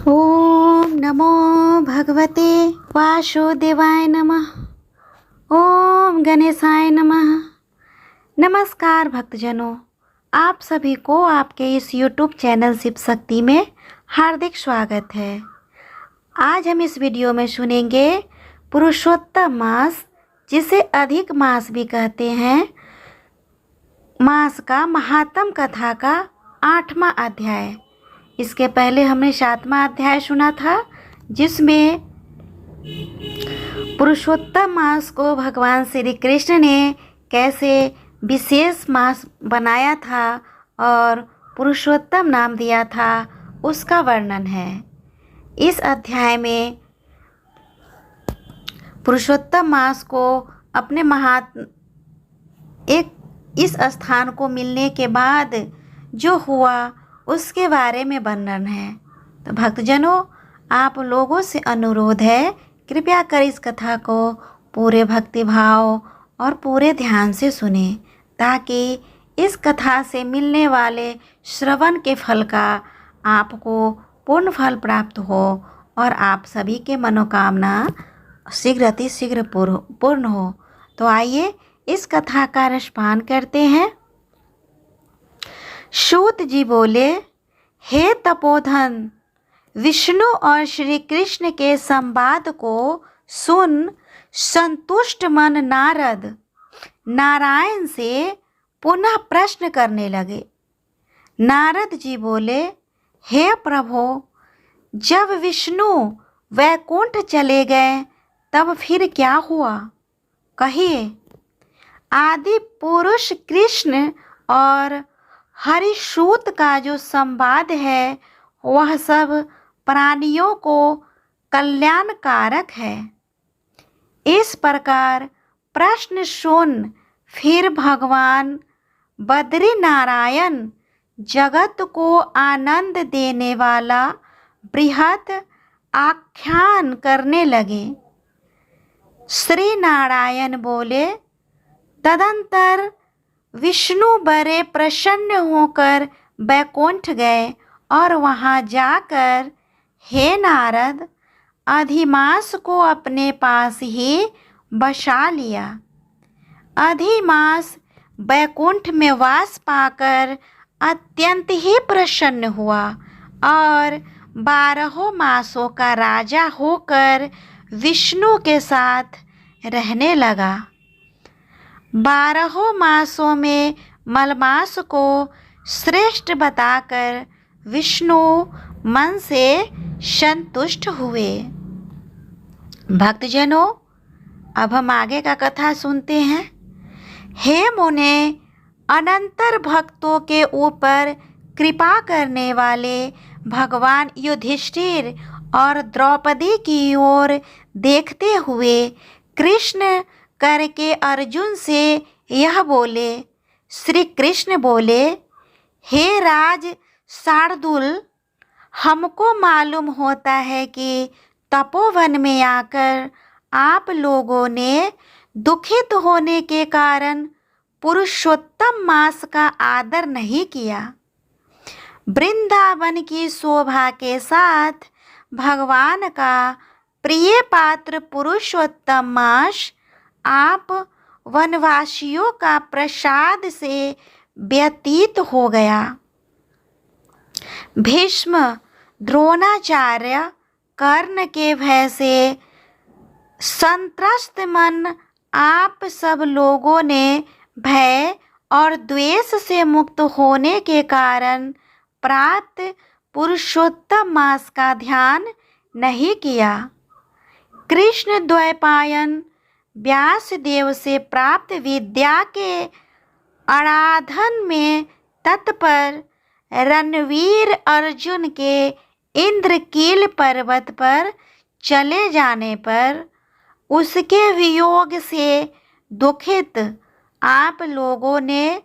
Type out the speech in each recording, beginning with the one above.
ओम नमो भगवते वासुदेवाय नमः। ओम गणेशाय नमः। नमस्कार भक्तजनों, आप सभी को आपके इस YouTube चैनल शिव शक्ति में हार्दिक स्वागत है। आज हम इस वीडियो में सुनेंगे पुरुषोत्तम मास, जिसे अधिक मास भी कहते हैं, मास का महात्म कथा का 8वां अध्याय। इसके पहले हमने 7वां अध्याय सुना था, जिसमें पुरुषोत्तम मास को भगवान श्री कृष्ण ने कैसे विशेष मास बनाया था और पुरुषोत्तम नाम दिया था, उसका वर्णन है। इस अध्याय में पुरुषोत्तम मास को अपने इस स्थान को मिलने के बाद जो हुआ उसके बारे में वर्णन है। तो भक्तजनों, आप लोगों से अनुरोध है, कृपया कर इस कथा को पूरे भक्तिभाव और पूरे ध्यान से सुने, ताकि इस कथा से मिलने वाले श्रवण के फल का आपको पूर्ण फल प्राप्त हो और आप सभी के मनोकामना शीघ्र अतिशीघ्र पूर्ण हो। तो आइए इस कथा का रसपान करते हैं। सूत जी बोले, हे तपोधन, विष्णु और श्री कृष्ण के संवाद को सुन संतुष्ट मन नारद नारायण से पुनः प्रश्न करने लगे। नारद जी बोले, हे प्रभो, जब विष्णु वैकुंठ चले गए तब फिर क्या हुआ, कहिए। आदि पुरुष कृष्ण और हरिसूत का जो संवाद है, वह सब प्राणियों को कल्याणकारक है। इस प्रकार प्रश्न सुन फिर भगवान बद्री नारायण जगत को आनंद देने वाला बृहत आख्यान करने लगे। श्री नारायण बोले, तदंतर विष्णु बड़े प्रसन्न होकर वैकुंठ गए और वहां जाकर, हे नारद, अधिमास को अपने पास ही बसा लिया। अधिमास वैकुंठ में वास पाकर अत्यंत ही प्रसन्न हुआ और 12 मासों का राजा होकर विष्णु के साथ रहने लगा। 12 मासों में मलमास को श्रेष्ठ बताकर विष्णु मन से संतुष्ट हुए। भक्तजनों, अब हम आगे का कथा सुनते हैं। हे मुने, अनंतर भक्तों के ऊपर कृपा करने वाले भगवान युधिष्ठिर और द्रौपदी की ओर देखते हुए कृष्ण करके अर्जुन से यह बोले। श्री कृष्ण बोले, हे राज शार्दूल, हमको मालूम होता है कि तपोवन में आकर आप लोगों ने दुखित होने के कारण पुरुषोत्तम मास का आदर नहीं किया। वृंदावन की शोभा के साथ भगवान का प्रिय पात्र पुरुषोत्तम मास आप वनवासियों का प्रसाद से व्यतीत हो गया। भीष्म, द्रोणाचार्य, कर्ण के भय से संत्रस्त मन आप सब लोगों ने भय और द्वेष से मुक्त होने के कारण प्राप्त पुरुषोत्तम मास का ध्यान नहीं किया। कृष्ण द्वैपायन व्यास देव से प्राप्त विद्या के आराधन में तत्पर रणवीर अर्जुन के इंद्रकील पर्वत पर चले जाने पर उसके वियोग से दुखित आप लोगों ने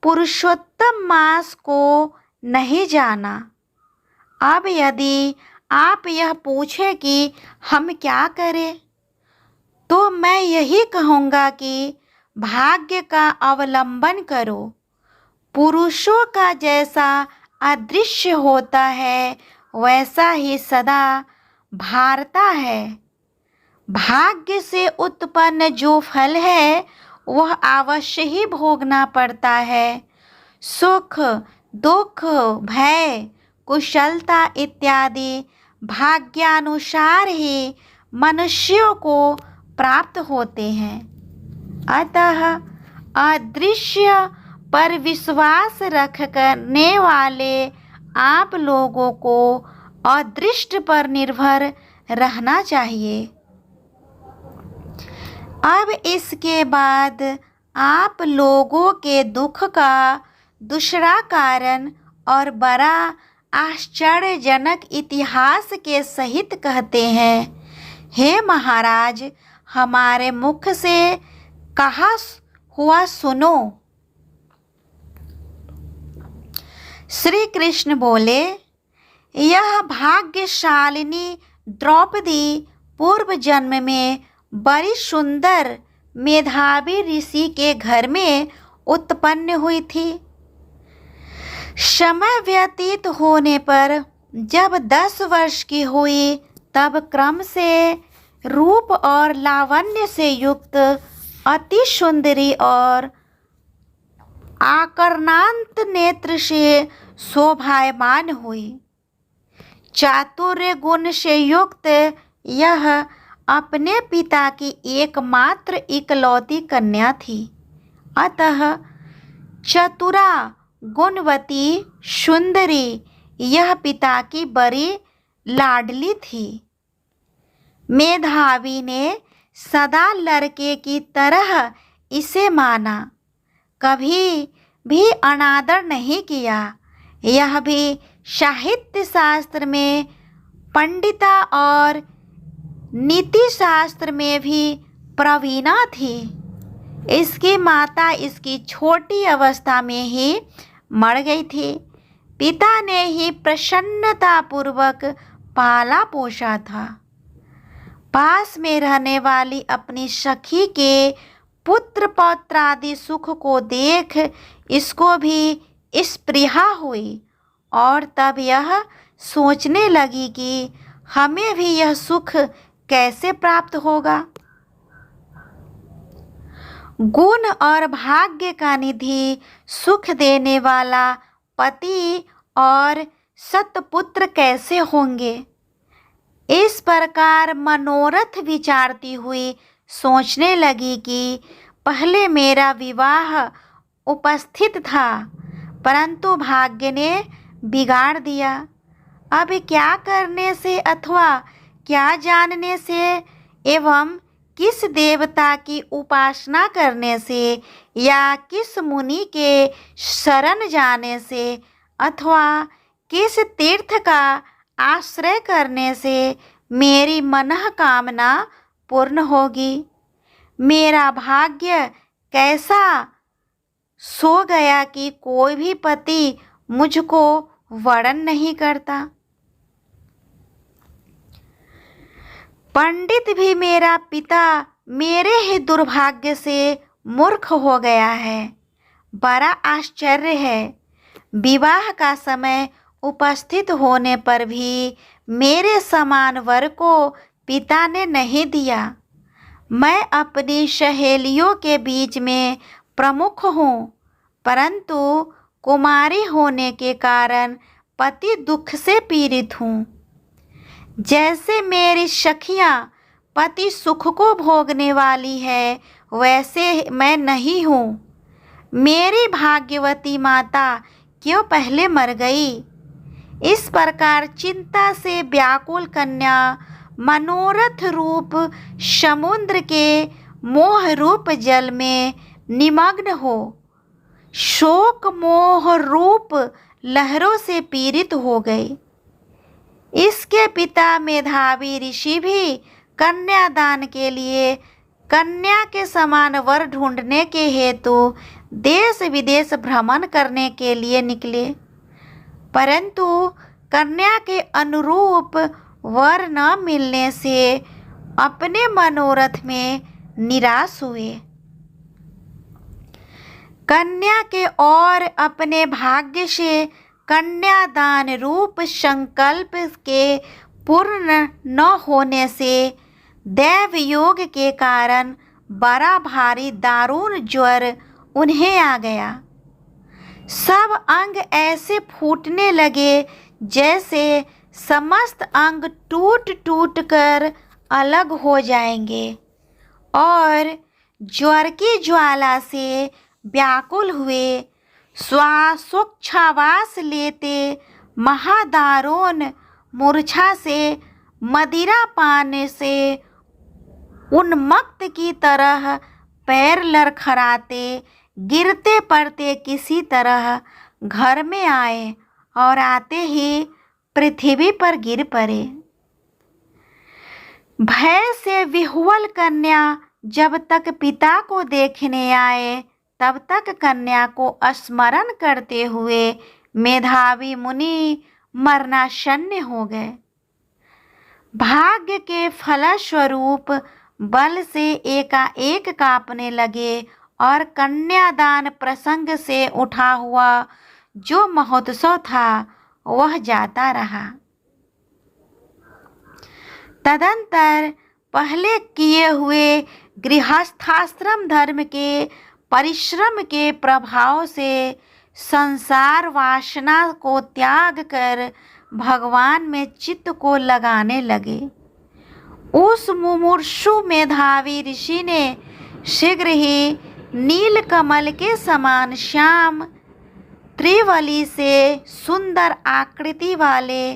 पुरुषोत्तम मास को नहीं जाना। अब यदि आप यह पूछें कि हम क्या करें, तो मैं यही कहूँगा कि भाग्य का अवलंबन करो। पुरुषों का जैसा अदृश्य होता है, वैसा ही सदा भारता है। भाग्य से उत्पन्न जो फल है वह अवश्य ही भोगना पड़ता है। सुख, दुख, भय, कुशलता इत्यादि भाग्यानुसार ही मनुष्यों को प्राप्त होते हैं। अतः अदृश्य पर विश्वास रख करने वाले आप लोगों को अदृष्ट पर निर्भर रहना चाहिए। अब इसके बाद आप लोगों के दुख का दूसरा कारण और बड़ा आश्चर्यजनक इतिहास के सहित कहते हैं। हे महाराज, हमारे मुख से कहा हुआ सुनो। श्री कृष्ण बोले, यह भाग्यशालिनी द्रौपदी पूर्व जन्म में बड़ी सुंदर मेधावी ऋषि के घर में उत्पन्न हुई थी। समय व्यतीत होने पर जब 10 वर्ष की हुई तब क्रम से रूप और लावण्य से युक्त अति सुंदरी और आकर्णांत नेत्र से शोभायमान हुई। चातुर्य गुण से युक्त यह अपने पिता की एकमात्र इकलौती कन्या थी। अतः चतुरा, गुणवती, सुंदरी यह पिता की बड़ी लाडली थी। मेधावी ने सदा लड़के की तरह इसे माना, कभी भी अनादर नहीं किया। यह भी साहित्य शास्त्र में पंडिता और नीति शास्त्र में भी प्रवीणा थी। इसकी माता इसकी छोटी अवस्था में ही मर गई थी। पिता ने ही प्रसन्नतापूर्वक पाला पोसा था। पास में रहने वाली अपनी सखी के पुत्र पौत्र आदि सुख को देख इसको भी स्पृहा हुई और तब यह सोचने लगी कि हमें भी यह सुख कैसे प्राप्त होगा। गुण और भाग्य का निधि, सुख देने वाला पति और सत्पुत्र कैसे होंगे। इस प्रकार मनोरथ विचारती हुई सोचने लगी कि पहले मेरा विवाह उपस्थित था, परंतु भाग्य ने बिगाड़ दिया। अब क्या करने से अथवा क्या जानने से एवं किस देवता की उपासना करने से या किस मुनि के शरण जाने से अथवा किस तीर्थ का आश्रय करने से मेरी मनःकामना पूर्ण होगी। मेरा भाग्य कैसा सो गया कि कोई भी पति मुझको वरण नहीं करता। पंडित भी मेरा पिता मेरे ही दुर्भाग्य से मूर्ख हो गया है। बड़ा आश्चर्य है, विवाह का समय उपस्थित होने पर भी मेरे समान वर को पिता ने नहीं दिया। मैं अपनी सहेलियों के बीच में प्रमुख हूँ, परंतु कुमारी होने के कारण पति दुख से पीड़ित हूँ। जैसे मेरी सखियाँ पति सुख को भोगने वाली है, वैसे मैं नहीं हूँ। मेरी भाग्यवती माता क्यों पहले मर गई। इस प्रकार चिंता से व्याकुल कन्या मनोरथ रूप समुद्र के मोह रूप जल में निमग्न हो शोक मोह रूप लहरों से पीड़ित हो गई। इसके पिता मेधावी ऋषि भी कन्यादान के लिए कन्या के समान वर ढूंढने के हेतु देश विदेश भ्रमण करने के लिए निकले, परंतु कन्या के अनुरूप वर न मिलने से अपने मनोरथ में निराश हुए। कन्या के और अपने भाग्य से कन्यादान रूप संकल्प के पूर्ण न होने से दैव योग के कारण बड़ा भारी दारुण ज्वर उन्हें आ गया। सब अंग ऐसे फूटने लगे जैसे समस्त अंग टूट टूट कर अलग हो जाएंगे और ज्वर की ज्वाला से व्याकुल हुए। श्वासोच्छ्वास लेते महादारुण मूर्छा से मदिरा पाने से उन्मत्त की तरह पैर लड़खड़ाते गिरते पड़ते किसी तरह घर में आए और आते ही पृथ्वी पर गिर पड़े। भय से विह्वल कन्या जब तक पिता को देखने आए तब तक कन्या को स्मरण करते हुए मेधावी मुनि मरणासन्न हो गए। भाग्य के फलस्वरूप बल से एकाएक कांपने लगे और कन्यादान प्रसंग से उठा हुआ जो महोत्सव था वह जाता रहा। तदंतर पहले किए हुए गृहस्थाश्रम धर्म के परिश्रम के प्रभाव से संसार वासना को त्याग कर भगवान में चित्त को लगाने लगे। उस मुमूर्षु मेधावी ऋषि ने शीघ्र ही नील कमल के समान श्याम त्रिवली से सुंदर आकृति वाले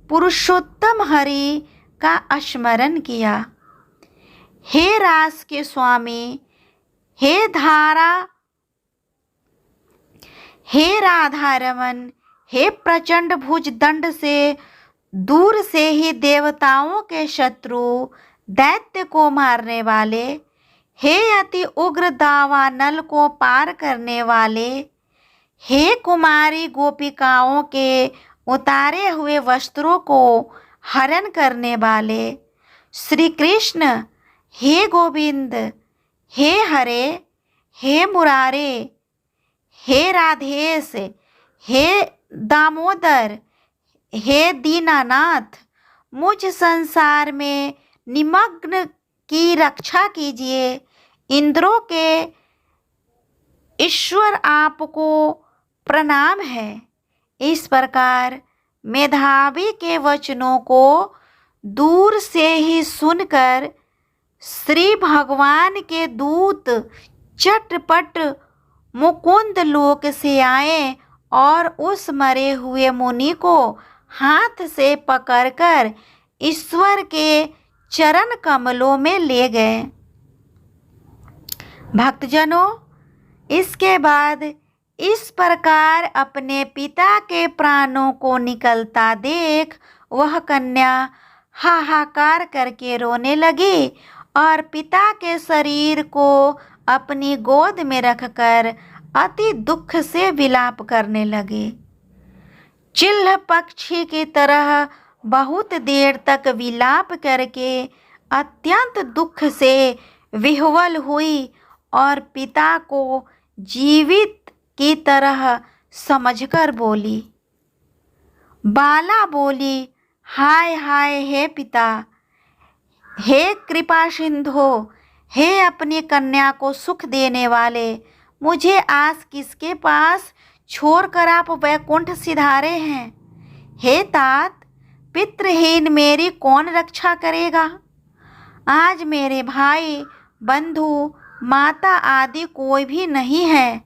पुरुषोत्तम हरि का स्मरण किया। हे रास के स्वामी, हे राधा रमन, हे प्रचंड भुज दंड से दूर से ही देवताओं के शत्रु दैत्य को मारने वाले, हे अति उग्र दावानल को पार करने वाले, हे कुमारी गोपिकाओं के उतारे हुए वस्त्रों को हरण करने वाले, श्री कृष्ण, हे गोविंद, हे हरे, हे मुरारे, हे राधेश, हे दामोदर, हे दीनानाथ, मुझ संसार में निमग्न की रक्षा कीजिए। इंद्रों के ईश्वर आपको प्रणाम है। इस प्रकार मेधावी के वचनों को दूर से ही सुनकर श्री भगवान के दूत चटपट मुकुंद लोक से आए और उस मरे हुए मुनि को हाथ से पकड़कर ईश्वर के चरण कमलों में ले गए। भक्तजनों, इसके बाद इस प्रकार अपने पिता के प्राणों को निकलता देख वह कन्या हाहाकार करके रोने लगी और पिता के शरीर को अपनी गोद में रखकर अति दुख से विलाप करने लगे। चिल्ह पक्षी की तरह बहुत देर तक विलाप करके अत्यंत दुख से विह्वल हुई और पिता को जीवित की तरह समझकर बोली। बाला बोली, हाय हाय हे पिता, हे कृपा सिंधु, हे अपनी कन्या को सुख देने वाले, मुझे आज किसके पास छोड़कर आप वैकुंठ सिधारे हैं? हे तात, पितृहीन मेरी कौन रक्षा करेगा? आज मेरे भाई, बंधु, माता आदि कोई भी नहीं है।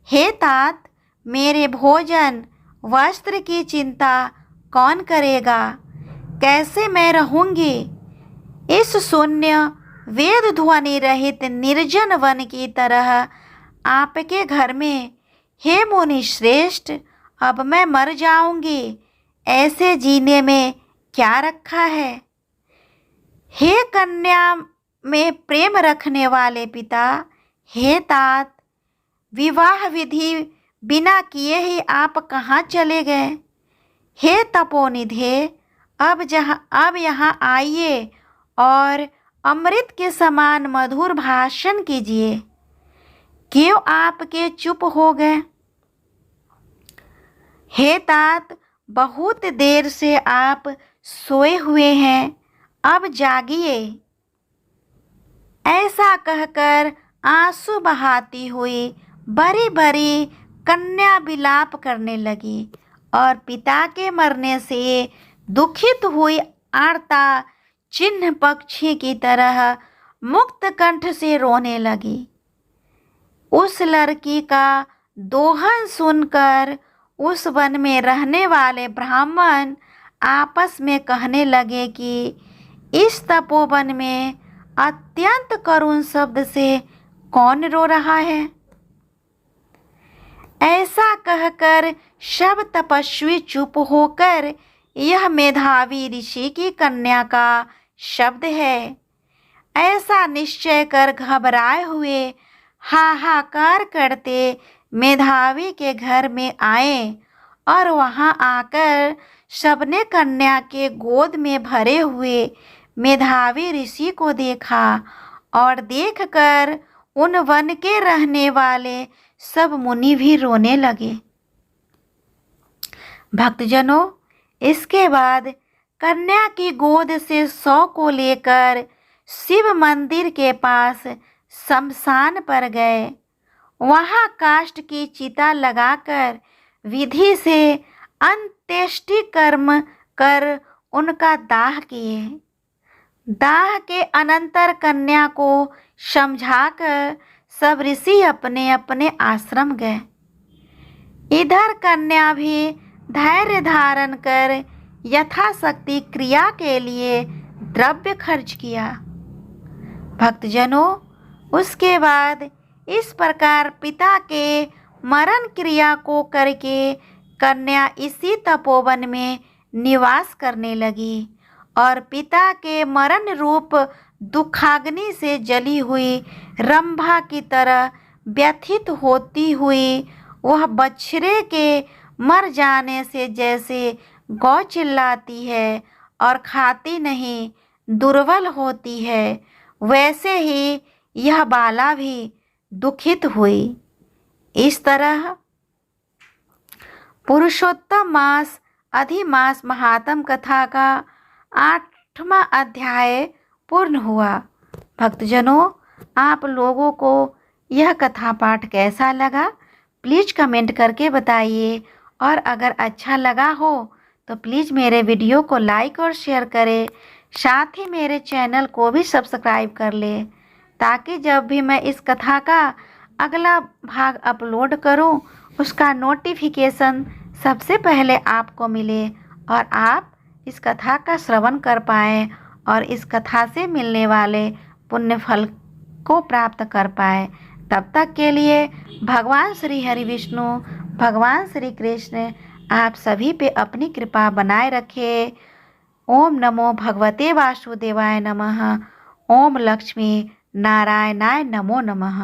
हे तात, मेरे भोजन वस्त्र की चिंता कौन करेगा? कैसे मैं रहूँगी इस शून्य वेद ध्वनि रहित निर्जन वन की तरह आपके घर में? हे मुनि श्रेष्ठ, अब मैं मर जाऊंगी, ऐसे जीने में क्या रखा है? हे कन्या में प्रेम रखने वाले पिता, हे तात, विवाह विधि बिना किए ही आप कहाँ चले गए? हे तपोनिधे, अब यहाँ आइए और अमृत के समान मधुर भाषण कीजिए। क्यों आपके चुप हो गए? हे तात, बहुत देर से आप सोए हुए हैं, अब जागिए। ऐसा कहकर आंसू बहाती हुई बड़ी बड़ी कन्या विलाप करने लगी और पिता के मरने से दुखित हुई आर्ता चिन्ह पक्षी की तरह मुक्त कंठ से रोने लगी। उस लड़की का दोहन सुनकर उस वन में रहने वाले ब्राह्मण आपस में कहने लगे कि इस तपोवन में अत्यंत करुण शब्द से कौन रो रहा है। ऐसा कहकर सब तपस्वी चुप होकर यह मेधावी ऋषि की कन्या का शब्द है, ऐसा निश्चय कर घबराए हुए हाहाकार करते मेधावी के घर में आए और वहां आकर सबने कन्या के गोद में भरे हुए मेधावी ऋषि को देखा और देखकर उन वन के रहने वाले सब मुनि भी रोने लगे। भक्तजनों, इसके बाद कन्या की गोद से शव को लेकर शिव मंदिर के पास शमशान पर गए। वहां काष्ठ की चिता लगाकर विधि से अंत्येष्टि कर्म कर उनका दाह किए। दाह के अनंतर कन्या को समझाकर सब ऋषि अपने अपने आश्रम गए। इधर कन्या भी धैर्य धारण कर यथाशक्ति क्रिया के लिए द्रव्य खर्च किया। भक्तजनों, उसके बाद इस प्रकार पिता के मरण क्रिया को करके कन्या इसी तपोवन में निवास करने लगी और पिता के मरण रूप दुखाग्नि से जली हुई रंभा की तरह व्यथित होती हुई वह बछड़े के मर जाने से जैसे गौ चिल्लाती है और खाती नहीं, दुर्बल होती है, वैसे ही यह बाला भी दुखित हुई। इस तरह पुरुषोत्तम मास अधिमास महात्म कथा का 8वां अध्याय पूर्ण हुआ। भक्तजनों, आप लोगों को यह कथा पाठ कैसा लगा प्लीज़ कमेंट करके बताइए और अगर अच्छा लगा हो तो प्लीज़ मेरे वीडियो को लाइक और शेयर करें, साथ ही मेरे चैनल को भी सब्सक्राइब कर लें ताकि जब भी मैं इस कथा का अगला भाग अपलोड करूं उसका नोटिफिकेशन सबसे पहले आपको मिले और आप इस कथा का श्रवण कर पाएँ और इस कथा से मिलने वाले पुण्य फल को प्राप्त कर पाए। तब तक के लिए भगवान श्री हरि विष्णु, भगवान श्री कृष्ण आप सभी पे अपनी कृपा बनाए रखे। ओम नमो भगवते वासुदेवाय नमः। ओम लक्ष्मी नारायणाय नमो नमः।